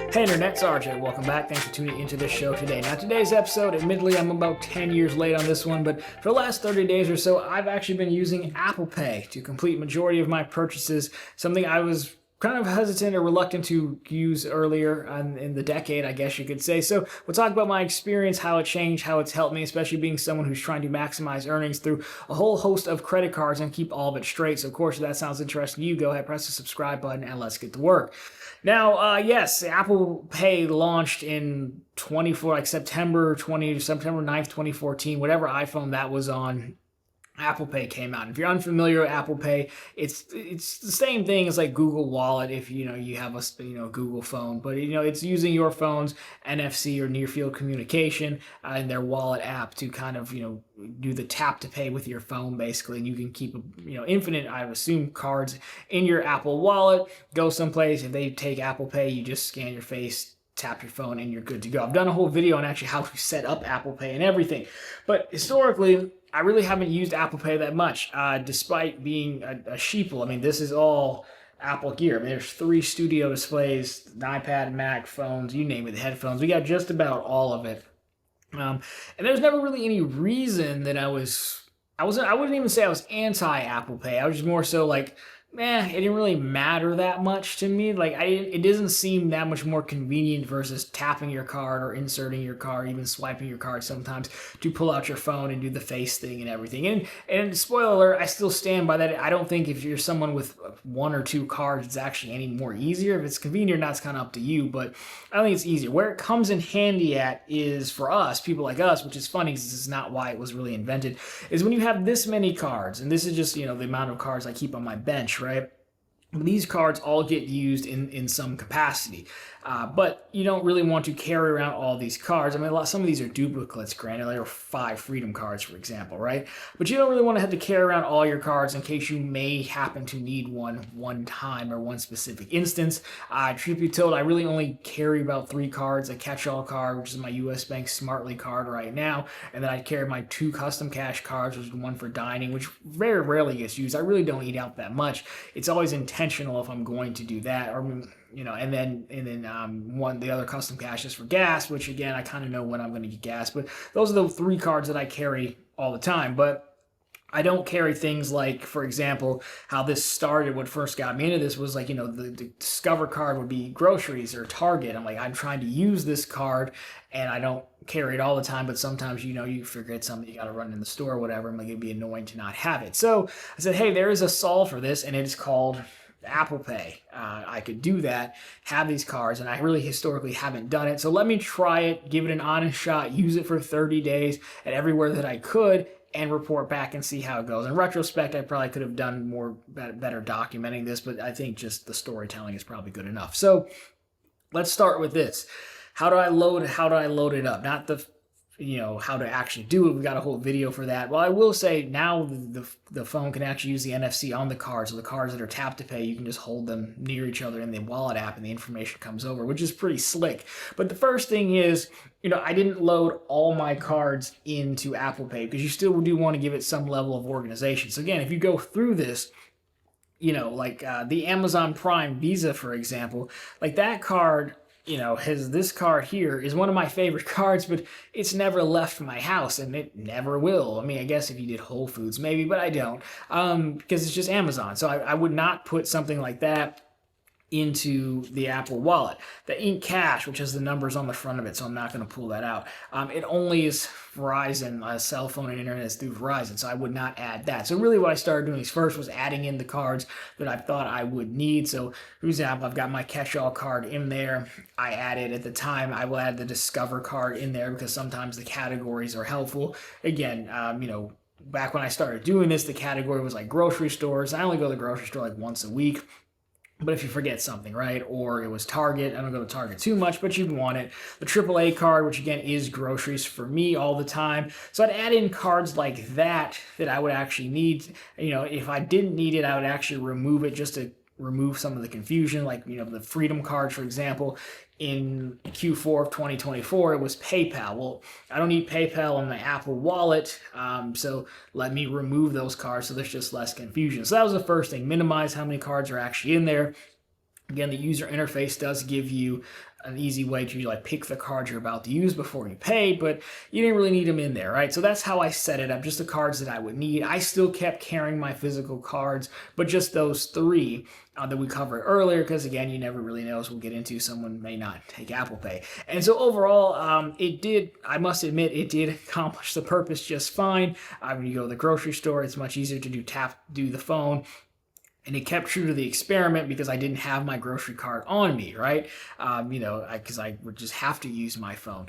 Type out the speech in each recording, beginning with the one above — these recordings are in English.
Hey Internet, it's RJ. Welcome back. Thanks for tuning into this show today. Now today's episode, admittedly I'm about 10 years late on this one, but for the last 30 days or so, I've actually been using Apple Pay to complete majority of my purchases, something I was kind of hesitant or reluctant to use earlier in the decade, I guess you could say. So we'll talk about my experience, how it changed, how it's helped me, especially being someone who's trying to maximize earnings through a whole host of credit cards and keep all of it straight. So of course, if that sounds interesting to you, go ahead, press the subscribe button, and let's get to work. Now, yes, Apple Pay launched in September 9th, 2014, whatever iPhone that was on. Apple Pay came out. If you're unfamiliar with Apple Pay, it's the same thing as like Google Wallet if you have a Google phone, but it's using your phone's NFC or near field communication in their wallet app to kind of do the tap to pay with your phone basically, and you can keep infinite, I assume, cards in your Apple Wallet. Go someplace, if they take Apple Pay, you just scan your face, tap your phone, and you're good to go. I've done a whole video on actually how to set up Apple Pay and everything, but historically I really haven't used Apple Pay that much, despite being a Sheeple. I mean, this is all Apple gear. I mean, there's 3 studio displays, an iPad, Mac, phones, you name it, the headphones. We got just about all of it. And there's never really any reason that I wouldn't even say I was anti-Apple Pay. I was just more so like, it didn't really matter that much to me. Like, it doesn't seem that much more convenient versus tapping your card or inserting your card, even swiping your card sometimes to pull out your phone and do the face thing and everything. And spoiler alert, I still stand by that. I don't think if you're someone with 1 or 2 cards, it's actually any more easier. If it's convenient or not, it's kind of up to you, but I think it's easier. Where it comes in handy at is for us, people like us, which is funny because this is not why it was really invented, is when you have this many cards, and this is just, the amount of cards I keep on my bench, right? These cards all get used in some capacity, but you don't really want to carry around all these cards. I mean, some of these are duplicates, granted, like 5 Freedom cards, for example, right? But you don't really want to have to carry around all your cards in case you may happen to need one time or one specific instance. Truth be told, I really only carry about 3 cards: a catch-all card, which is my U.S. Bank Smartly card right now, and then I carry my 2 custom cash cards, which is one for dining, which very rarely gets used. I really don't eat out that much. It's always intentional if I'm going to do that, or and then the other custom cash is for gas, which again, I kind of know when I'm going to get gas, but those are the 3 cards that I carry all the time. But I don't carry things like, for example, how this started, what first got me into this was like, the Discover card would be groceries or Target. I'm trying to use this card and I don't carry it all the time, but sometimes, you forget something, you got to run in the store or whatever, and it'd be annoying to not have it. So I said, hey, there is a solve for this, and it is called Apple Pay. I could do that, have these cards, and I really historically haven't done it. So let me try it, give it an honest shot, use it for 30 days at everywhere that I could, and report back and see how it goes. In retrospect, I probably could have done better documenting this, but I think just the storytelling is probably good enough. So let's start with this. How do I load it up? Not the how to actually do it. We got a whole video for that. Well, I will say now the phone can actually use the NFC on the cards. So the cards that are tap to pay, you can just hold them near each other in the wallet app and the information comes over, which is pretty slick. But the first thing is, I didn't load all my cards into Apple Pay because you still do want to give it some level of organization. So again, if you go through this, like the Amazon Prime Visa, for example, like that card, this card here is one of my favorite cards, but it's never left my house and it never will. I mean, I guess if you did Whole Foods, maybe, but I don't, because it's just Amazon. So I would not put something like that into the Apple Wallet. The Ink Cash, which has the numbers on the front of it, so I'm not going to pull that out. It only is Verizon, cell phone and internet is through Verizon, so I would not add that. So really what I started doing first was adding in the cards that I thought I would need. So for example, I've got my catch-all card in there. I added, at the time, I will add the Discover card in there because sometimes the categories are helpful. Again, back when I started doing this, the category was like grocery stores. I only go to the grocery store like once a week. But if you forget something, right? Or it was Target. I don't go to Target too much, but you'd want it. The AAA card, which again is groceries for me all the time. So I'd add in cards like that I would actually need. If I didn't need it, I would actually remove it just to remove some of the confusion. Like, the Freedom card, for example, in Q4 of 2024, it was PayPal. Well, I don't need PayPal on my Apple Wallet, so let me remove those cards so there's just less confusion. So that was the first thing, minimize how many cards are actually in there. Again, the user interface does give you an easy way to like pick the cards you're about to use before you pay, but you didn't really need them in there, right? So that's how I set it up, just the cards that I would need. I still kept carrying my physical cards, but just those three that we covered earlier, because again, you never really know, as we'll get into, someone may not take Apple Pay. And so overall, it did, I must admit, it did accomplish the purpose just fine. When you go to the grocery store, it's much easier to do the phone. And it kept true to the experiment because I didn't have my grocery card on me, right? Because I would just have to use my phone.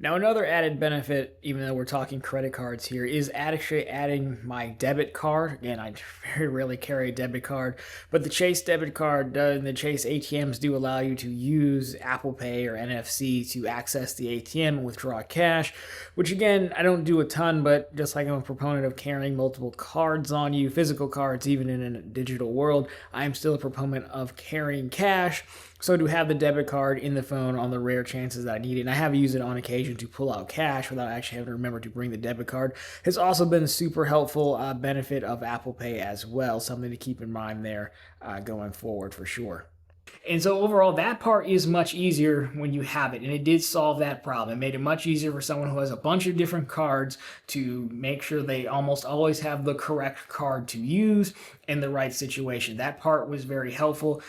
Now, another added benefit, even though we're talking credit cards here, is actually adding my debit card. Again, I very rarely carry a debit card, but the Chase debit card and the Chase ATMs do allow you to use Apple Pay or NFC to access the ATM and withdraw cash, which again, I don't do a ton, but just like I'm a proponent of carrying multiple cards on you, physical cards, even in a digital world, I am still a proponent of carrying cash. So to have the debit card in the phone on the rare chances that I need it, and I have used it on occasion to pull out cash without actually having to remember to bring the debit card, has also been a super helpful benefit of Apple Pay as well. Something to keep in mind there going forward for sure. And so overall, that part is much easier when you have it, and it did solve that problem. It made it much easier for someone who has a bunch of different cards to make sure they almost always have the correct card to use in the right situation. That part was very helpful.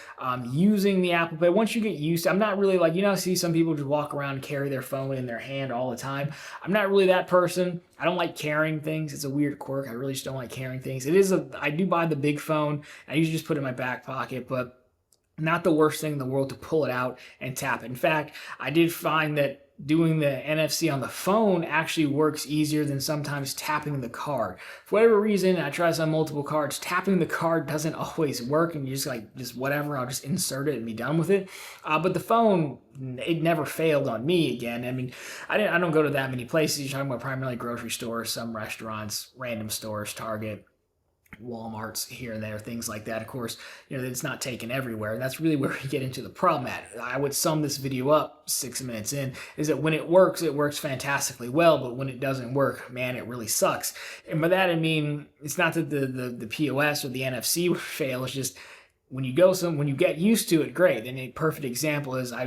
Using the Apple Pay, once you get used to, I'm not really like, I see some people just walk around and carry their phone in their hand all the time. I'm not really that person. I don't like carrying things. It's a weird quirk. I really just don't like carrying things. I do buy the big phone. I usually just put it in my back pocket, but not the worst thing in the world to pull it out and tap it. In fact, I did find that doing the NFC on the phone actually works easier than sometimes tapping the card. For whatever reason, I try this on multiple cards, tapping the card doesn't always work, and you just whatever, I'll just insert it and be done with it. But the phone, it never failed on me again. I mean, I don't go to that many places. You're talking about primarily grocery stores, some restaurants, random stores, Target, Walmarts here and there, things like that. Of course, it's not taken everywhere. And that's really where we get into the problem at. I would sum this video up 6 minutes in, is that when it works fantastically well, but when it doesn't work, man, it really sucks. And by that, I mean, it's not that the POS or the NFC would fail. It's just when you get used to it, great. And a perfect example is I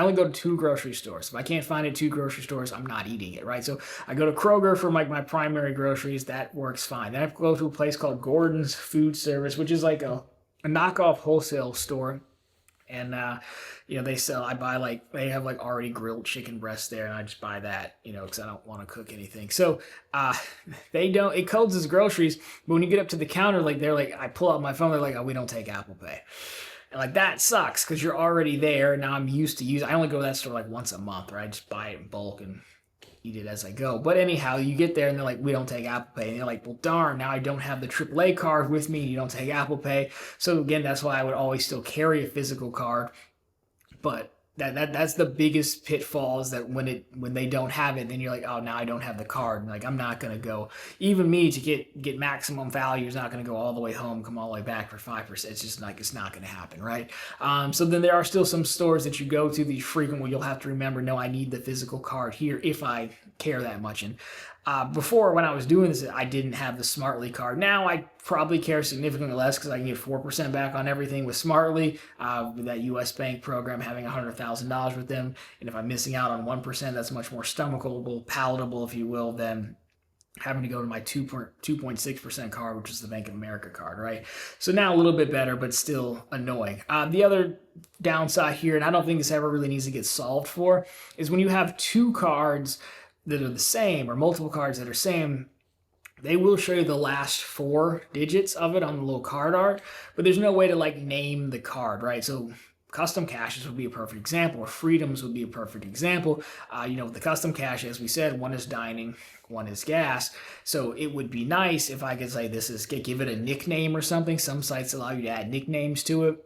only go to 2 grocery stores. If I can't find it at 2 grocery stores, I'm not eating it, right? So I go to Kroger for my primary groceries. That works fine. Then I go to a place called Gordon's Food Service, which is like a knockoff wholesale store. And, they have already grilled chicken breasts there, and I just buy that, because I don't want to cook anything. So, it codes as groceries, but when you get up to the counter, I pull out my phone, they're like, oh, we don't take Apple Pay. And that sucks because you're already there. Now I'm used to I only go to that store once a month, right? I just buy it in bulk and eat it as I go. But anyhow, you get there and they're like, we don't take Apple Pay. And you're like, well, darn, now I don't have the AAA card with me. You don't take Apple Pay. So again, that's why I would always still carry a physical card. But that's the biggest pitfall, is that when they don't have it, then you're like, oh, now I don't have the card. And I'm not going to go, even me to get maximum value is not going to go all the way home, come all the way back for 5%. It's just it's not going to happen, right? So then there are still some stores that you go to, the frequent, where you'll have to remember, no, I need the physical card here if I care that much. And before, when I was doing this, I didn't have the Smartly card. Now I probably care significantly less because I can get 4% back on everything with Smartly, with that U.S. Bank program, having $100,000 with them. And if I'm missing out on 1%, that's much more stomachable, palatable, if you will, than having to go to my 2.6% card, which is the Bank of America card, right? So now a little bit better, but still annoying. The other downside here, and I don't think this ever really needs to get solved for, is when you have 2 cards that are the same, or multiple cards that are same, they will show you the last 4 digits of it on the little card art, but there's no way to name the card, right? So custom caches would be a perfect example, or freedoms would be a perfect example. With the custom cache, as we said, one is dining, one is gas. So it would be nice if I could say give it a nickname or something. Some sites allow you to add nicknames to it.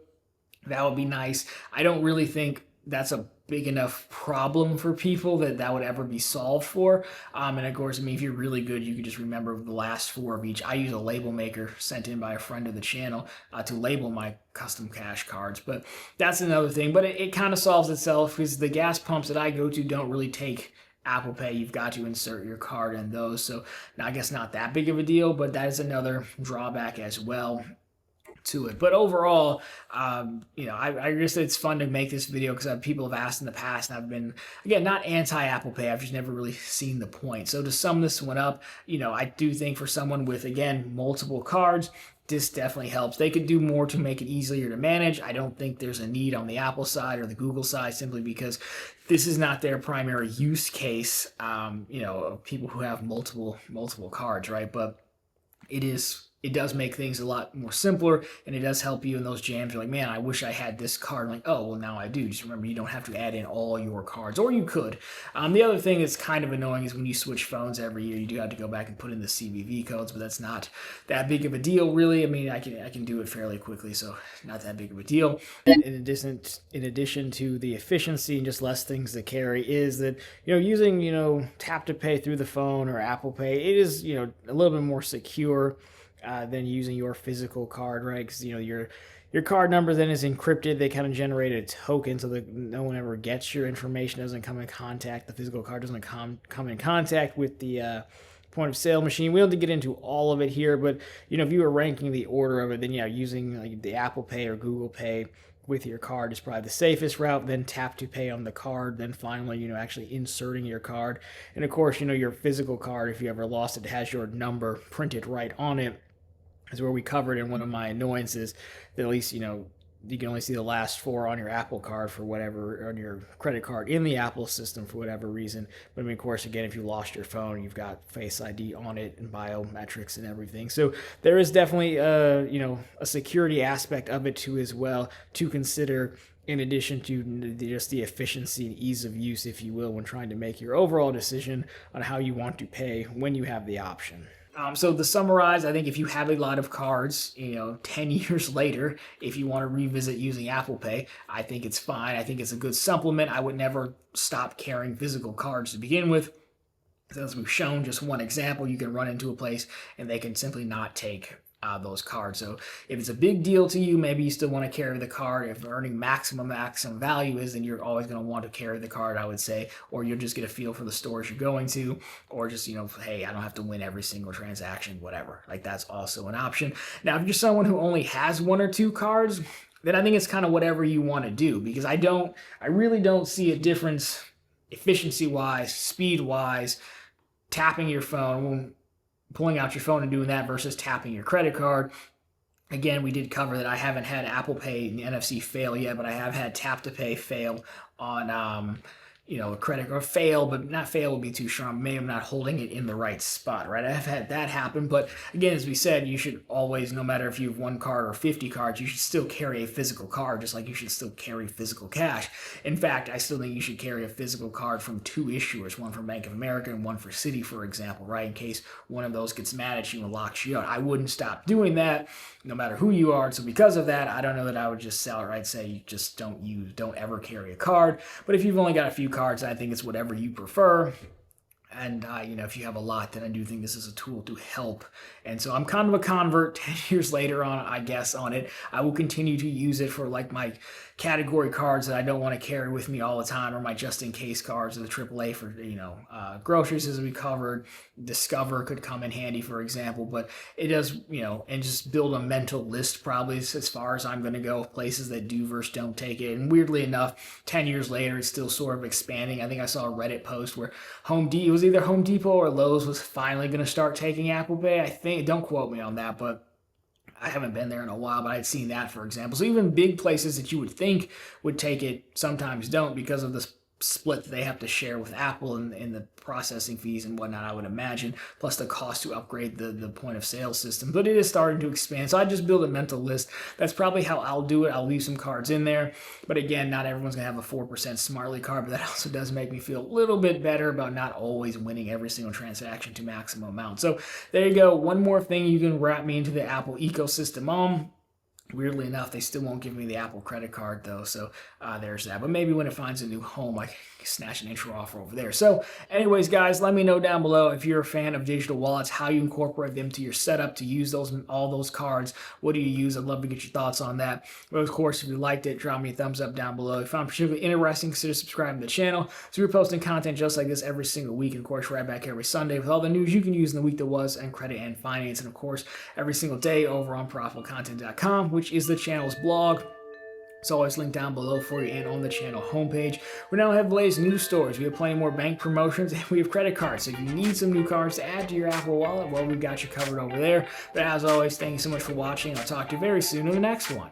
That would be nice. I don't really think that's a big enough problem for people that would ever be solved for. And of course, if you're really good, you could just remember the last 4 of each. I use a label maker sent in by a friend of the channel to label my custom cash cards, but that's another thing. But it kind of solves itself, because the gas pumps that I go to don't really take Apple Pay. You've got to insert your card in those. So now I guess not that big of a deal, but that is another drawback as well. to it. But overall, I guess it's fun to make this video because people have asked in the past, and I've been, again, not anti-Apple Pay. I've just never really seen the point. So to sum this one up, I do think for someone with, again, multiple cards, this definitely helps. They could do more to make it easier to manage. I don't think there's a need on the Apple side or the Google side, simply because this is not their primary use case, of people who have multiple cards, right? But it does make things a lot more simpler, and it does help you in those jams. You're like, man, I wish I had this card. I'm like, oh, well, now I do. Just remember, you don't have to add in all your cards, or you could. The other thing that's kind of annoying is when you switch phones every year, you do have to go back and put in the CVV codes, but that's not that big of a deal, really. I mean, I can do it fairly quickly, so not that big of a deal. In addition to the efficiency and just less things to carry, is that using tap to pay through the phone or Apple Pay, it is a little bit more secure than using your physical card, right? Because your card number then is encrypted. They kind of generate a token so that no one ever gets your information, doesn't come in contact. The physical card doesn't come in contact with the point of sale machine. We don't have to get into all of it here, but if you were ranking the order of it, then using like the Apple Pay or Google Pay with your card is probably the safest route. Then tap to pay on the card. Then finally, actually inserting your card. And of course, your physical card, if you ever lost it, has your number printed right on it. Is where we covered in one of my annoyances that at least you can only see the last four on your Apple card for whatever, on your credit card in the Apple system for whatever reason. But I mean, of course, again, if you lost your phone, you've got Face ID on it and biometrics and everything. So there is definitely a security aspect of it too as well to consider, in addition to just the efficiency and ease of use, if you will, when trying to make your overall decision on how you want to pay when you have the option. So to summarize, I think if you have a lot of cards, 10 years later, if you want to revisit using Apple Pay, I think it's fine. I think it's a good supplement. I would never stop carrying physical cards to begin with. As we've shown, just one example, you can run into a place and they can simply not take those cards. So if it's a big deal to you, maybe you still want to carry the card. If earning maximum value is, then you're always going to want to carry the card, I would say, or you'll just get a feel for the stores you're going to, or just, hey, I don't have to win every single transaction, whatever. Like, that's also an option. Now, if you're someone who only has one or two cards, then I think it's kind of whatever you want to do, because I really don't see a difference efficiency-wise, speed-wise, tapping your phone, pulling out your phone and doing that versus tapping your credit card. Again, we did cover that I haven't had Apple Pay and the NFC fail yet, but I have had tap to pay fail on a credit card. Fail, but not fail would be too strong. Maybe I'm not holding it in the right spot, right? I've had that happen, but again, as we said, you should always, no matter if you have one card or 50 cards, you should still carry a physical card, just like you should still carry physical cash. In fact, I still think you should carry a physical card from two issuers, one from Bank of America and one for Citi, for example, right? In case one of those gets mad at you and locks you out. I wouldn't stop doing that, no matter who you are. So because of that, I don't know that I would just outright say you just don't ever carry a card. But if you've only got a few cards, I think it's whatever you prefer. And, if you have a lot, then I do think this is a tool to help. And so I'm kind of a convert 10 years later on, I guess, on it. I will continue to use it for like my category cards that I don't want to carry with me all the time, or my just-in-case cards, or the AAA for, groceries, as we covered. Discover could come in handy, for example. But it does, and just build a mental list probably as far as I'm going to go of places that do versus don't take it. And weirdly enough, 10 years later, it's still sort of expanding. I think I saw a Reddit post where it was either Home Depot or Lowe's was finally going to start taking Apple Pay. I think, don't quote me on that, but I haven't been there in a while, but I'd seen that, for example. So even big places that you would think would take it sometimes don't, because of the split that they have to share with Apple and the processing fees and whatnot, I would imagine, plus the cost to upgrade the point of sale system. But it is starting to expand, so I just build a mental list. That's probably how I'll do it. I'll leave some cards in there, but again, not everyone's gonna have a 4% Smartly card, but that also does make me feel a little bit better about not always winning every single transaction to maximum amount. So there you go, one more thing you can wrap me into the Apple ecosystem on. Weirdly enough, they still won't give me the Apple credit card though, so there's that. But maybe when it finds a new home, I can snatch an intro offer over there. So anyways, guys, let me know down below if you're a fan of digital wallets, how you incorporate them to your setup to use all those cards. What do you use? I'd love to get your thoughts on that. But of course, if you liked it, drop me a thumbs up down below. If you found it particularly interesting, consider subscribing to the channel. So we're posting content just like this every single week. And of course, right back every Sunday with all the news you can use in the week that was and credit and finance. And of course, every single day over on ProfitableContent.com, which is the channel's blog. It's always linked down below for you and on the channel homepage. We now have the latest news stories. We have plenty more bank promotions and we have credit cards. So if you need some new cards to add to your Apple Wallet, well, we've got you covered over there. But as always, thank you so much for watching. I'll talk to you very soon in the next one.